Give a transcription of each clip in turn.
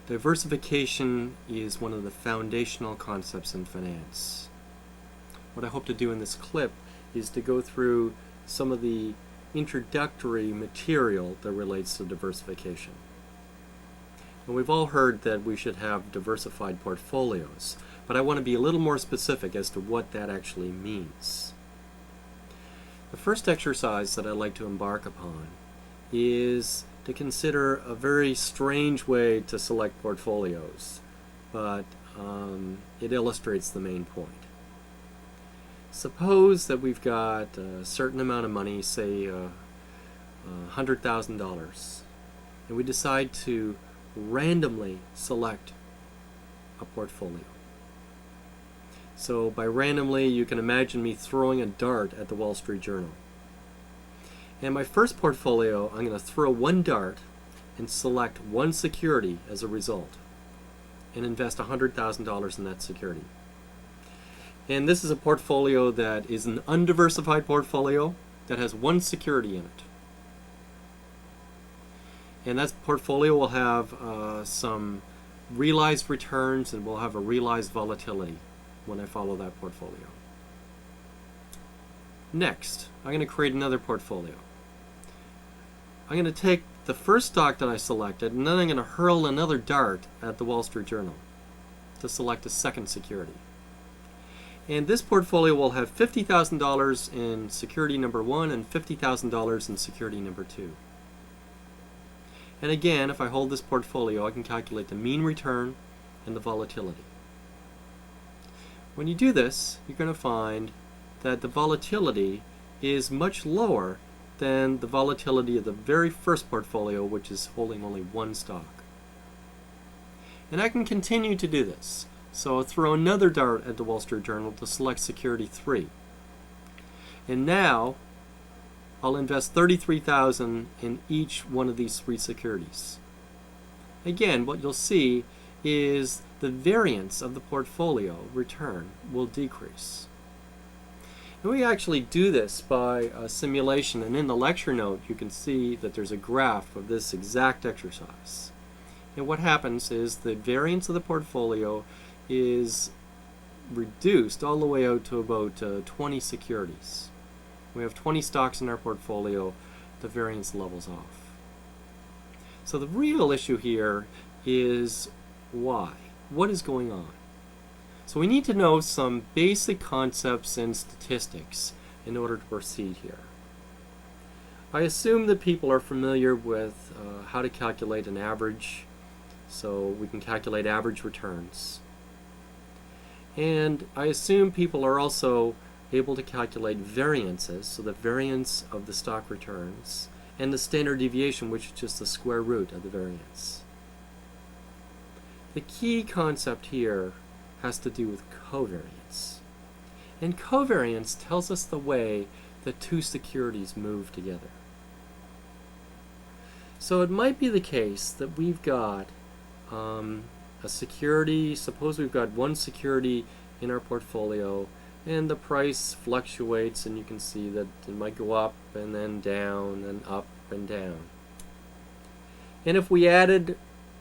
Diversification is one of the foundational concepts in finance. What I hope to do in this clip is to go through some of the introductory material that relates to diversification. And we've all heard that we should have diversified portfolios, but I want to be a little more specific as to what that actually means. The first exercise that I'd like to embark upon is to consider a very strange way to select portfolios, but it illustrates the main point. Suppose that we've got a certain amount of money, say $100,000, and we decide to randomly select a portfolio. So by randomly, you can imagine me throwing a dart at the Wall Street Journal. And my first portfolio, I'm going to throw one dart and select one security as a result and invest $100,000 in that security. And this is a portfolio that is an undiversified portfolio that has one security in it. And that portfolio will have some realized returns and will have a realized volatility when I follow that portfolio. Next, I'm going to create another portfolio. I'm going to take the first stock that I selected, and then I'm going to hurl another dart at the Wall Street Journal to select a second security. And this portfolio will have $50,000 in security number 1 and $50,000 in security number 2. And again, if I hold this portfolio, I can calculate the mean return and the volatility. When you do this, you're going to find that the volatility is much lower than the volatility of the very first portfolio, which is holding only one stock. And I can continue to do this. So I'll throw another dart at the Wall Street Journal to select security 3. And now I'll invest $33,000 in each one of these 3 securities. Again, what you'll see is the variance of the portfolio return will decrease. And we actually do this by a simulation, and in the lecture note you can see that there's a graph of this exact exercise. And what happens is the variance of the portfolio is reduced all the way out to about 20 securities. We have 20 stocks in our portfolio, the variance levels off. So the real issue here is why? What is going on? So we need to know some basic concepts in statistics in order to proceed here. I assume that people are familiar with how to calculate an average, so we can calculate average returns. And I assume people are also able to calculate variances, so the variance of the stock returns, and the standard deviation, which is just the square root of the variance. The key concept here has to do with covariance. And covariance tells us the way that 2 securities move together. So it might be the case that we've got a security, suppose we've got one security in our portfolio and the price fluctuates, and you can see that it might go up and then down and up and down. And if we added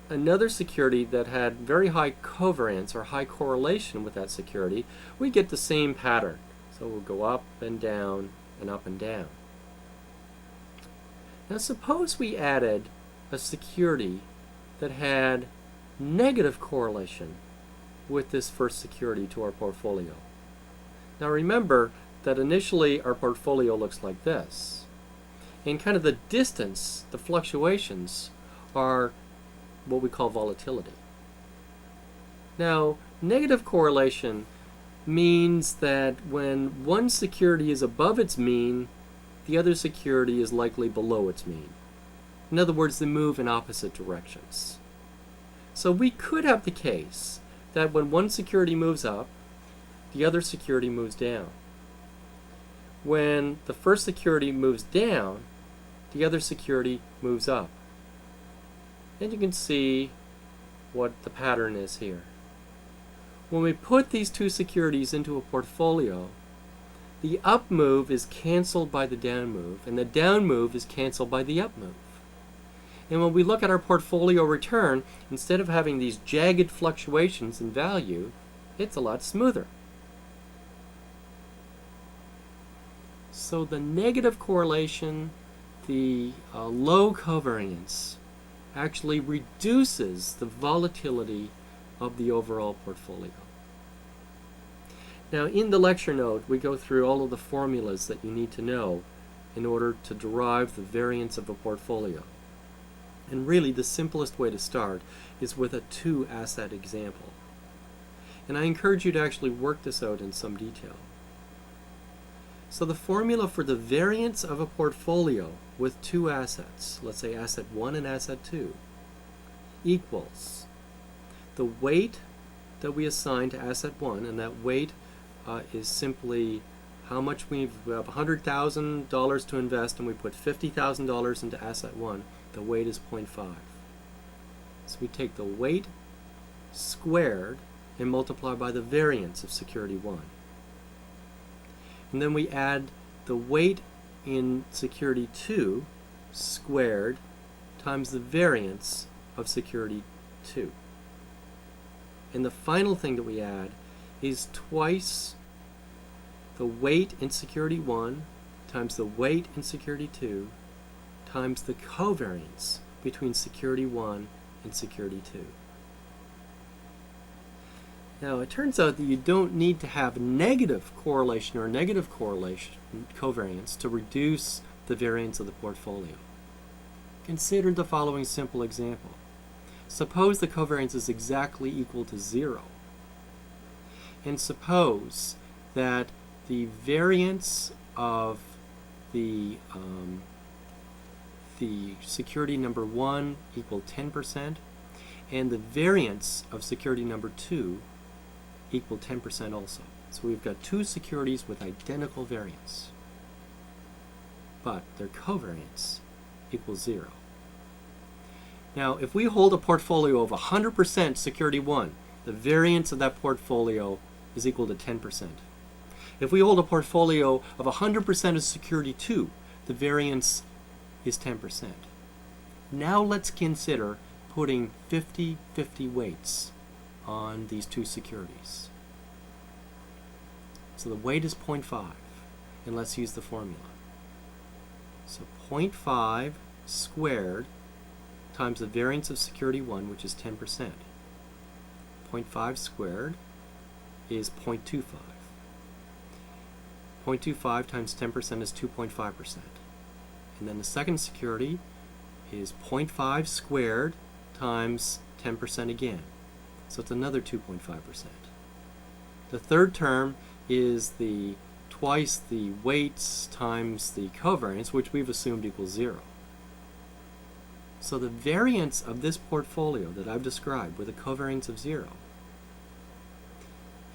another security that had very high covariance or high correlation with that security, we get the same pattern. So we'll go up and down and up and down. Now suppose we added a security that had negative correlation with this first security to our portfolio. Now remember that initially our portfolio looks like this. And kind of the distance, the fluctuations, are what we call volatility. Now, negative correlation means that when one security is above its mean, the other security is likely below its mean. In other words, they move in opposite directions. So we could have the case that when one security moves up, the other security moves down. When the first security moves down, the other security moves up. And you can see what the pattern is here. When we put these 2 securities into a portfolio, the up move is canceled by the down move, and the down move is canceled by the up move. And when we look at our portfolio return, instead of having these jagged fluctuations in value, it's a lot smoother. So the negative correlation, the low covariance, actually reduces the volatility of the overall portfolio. Now, in the lecture note, we go through all of the formulas that you need to know in order to derive the variance of a portfolio. And really, the simplest way to start is with a two-asset example. And I encourage you to actually work this out in some detail. So the formula for the variance of a portfolio with two assets, let's say asset 1 and asset 2, equals the weight that we assign to asset 1, and that weight is simply how much we have $100,000 to invest, and we put $50,000 into asset 1. The weight is 0.5. So we take the weight squared and multiply by the variance of security 1. And then we add the weight in security 2 squared times the variance of security 2. And the final thing that we add is twice the weight in security 1 times the weight in security 2 times the covariance between security 1 and security 2. Now, it turns out that you don't need to have negative correlation or negative correlation covariance to reduce the variance of the portfolio. Consider the following simple example. Suppose the covariance is exactly equal to 0. And suppose that the variance of the security number 1 equal 10%, and the variance of security number 2 equal 10% also. So we've got two securities with identical variance, but their covariance equals 0. Now, if we hold a portfolio of 100% security 1, the variance of that portfolio is equal to 10%. If we hold a portfolio of 100% of security 2, the variance is 10%. Now let's consider putting 50-50 weights on these two securities. So the weight is 0.5, and let's use the formula. So 0.5 squared times the variance of security 1, which is 10%. 0.5 squared is 0.25. 0.25 times 10% is 2.5%. And then the second security is 0.5 squared times 10% again. So it's another 2.5%. The third term is the twice the weights times the covariance, which we've assumed equals 0. So the variance of this portfolio that I've described with a covariance of 0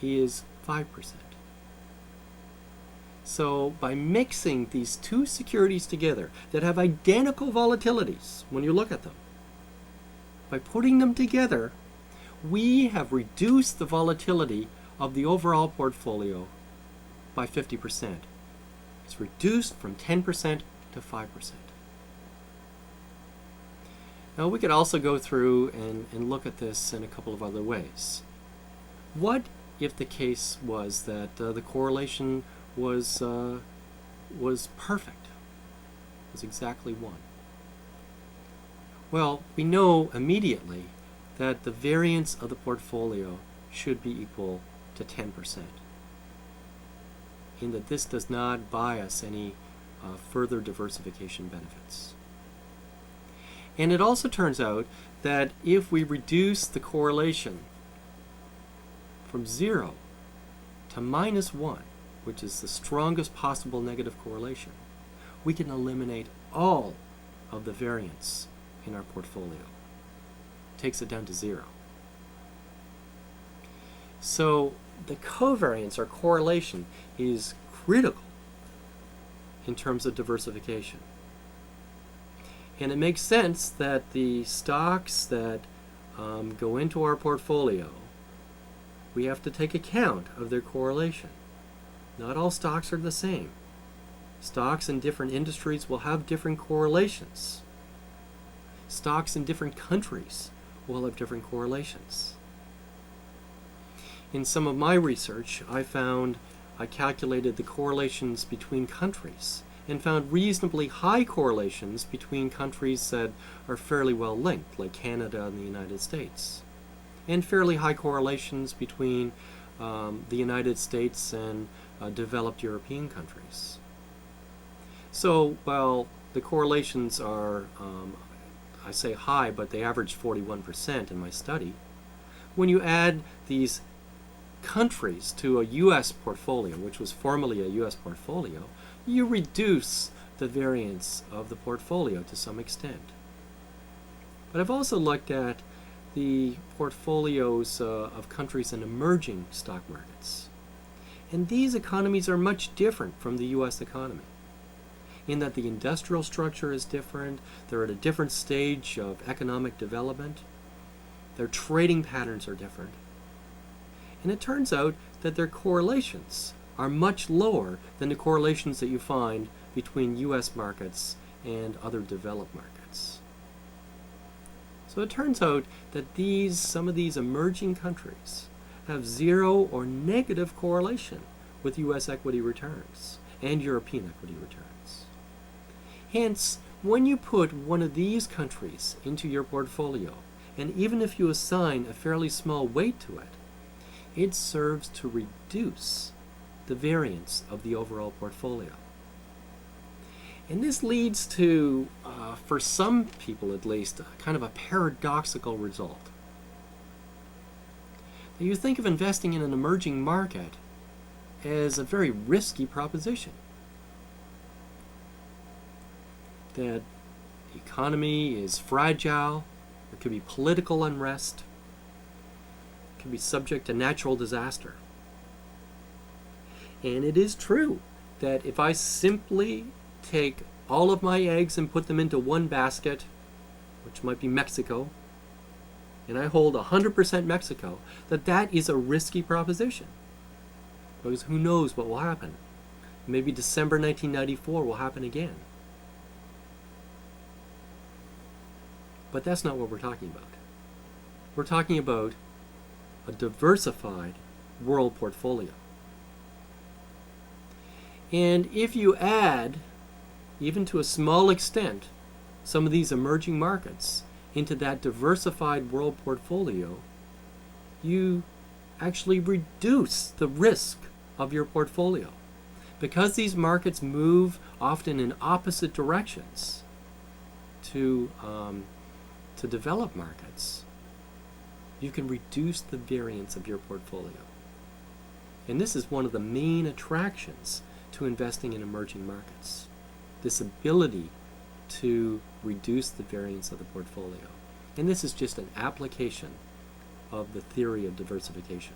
is 5%. So by mixing these two securities together that have identical volatilities when you look at them, by putting them together, we have reduced the volatility of the overall portfolio by 50%. It's reduced from 10% to 5%. Now we could also go through and look at this in a couple of other ways. What if the case was that the correlation was perfect, was exactly 1? Well, we know immediately that the variance of the portfolio should be equal to 10%, in that this does not buy us any further diversification benefits. And it also turns out that if we reduce the correlation from 0 to -1, which is the strongest possible negative correlation, we can eliminate all of the variance in our portfolio. It takes it down to 0. So the covariance or correlation is critical in terms of diversification. And it makes sense that the stocks that go into our portfolio, we have to take account of their correlation. Not all stocks are the same. Stocks in different industries will have different correlations. stocks in different countries will have different correlations. In some of my research, I calculated the correlations between countries and found reasonably high correlations between countries that are fairly well linked, like Canada and the United States, and fairly high correlations between the United States and developed European countries. So, while the correlations are, I say high, but they average 41% in my study, when you add these countries to a U.S. portfolio, which was formerly a U.S. portfolio, you reduce the variance of the portfolio to some extent. But I've also looked at the portfolios of countries in emerging stock markets. And these economies are much different from the U.S. economy, in that the industrial structure is different, they're at a different stage of economic development, their trading patterns are different. And it turns out that their correlations are much lower than the correlations that you find between U.S. markets and other developed markets. So it turns out that some of these emerging countries have zero or negative correlation with U.S. equity returns and European equity returns. Hence, when you put one of these countries into your portfolio, and even if you assign a fairly small weight to it, it serves to reduce the variance of the overall portfolio. And this leads to, for some people at least, kind of a paradoxical result. You think of investing in an emerging market as a very risky proposition. That the economy is fragile, there could be political unrest, can be subject to natural disaster. And it is true that if I simply take all of my eggs and put them into one basket, which might be Mexico, and I hold 100% Mexico, that is a risky proposition. Because who knows what will happen. Maybe December 1994 will happen again. But that's not what we're talking about. We're talking about a diversified world portfolio. And if you add, even to a small extent, some of these emerging markets into that diversified world portfolio, you actually reduce the risk of your portfolio. Because these markets move often in opposite directions to developed markets, you can reduce the variance of your portfolio. And this is one of the main attractions to investing in emerging markets, this ability to reduce the variance of the portfolio. And this is just an application of the theory of diversification.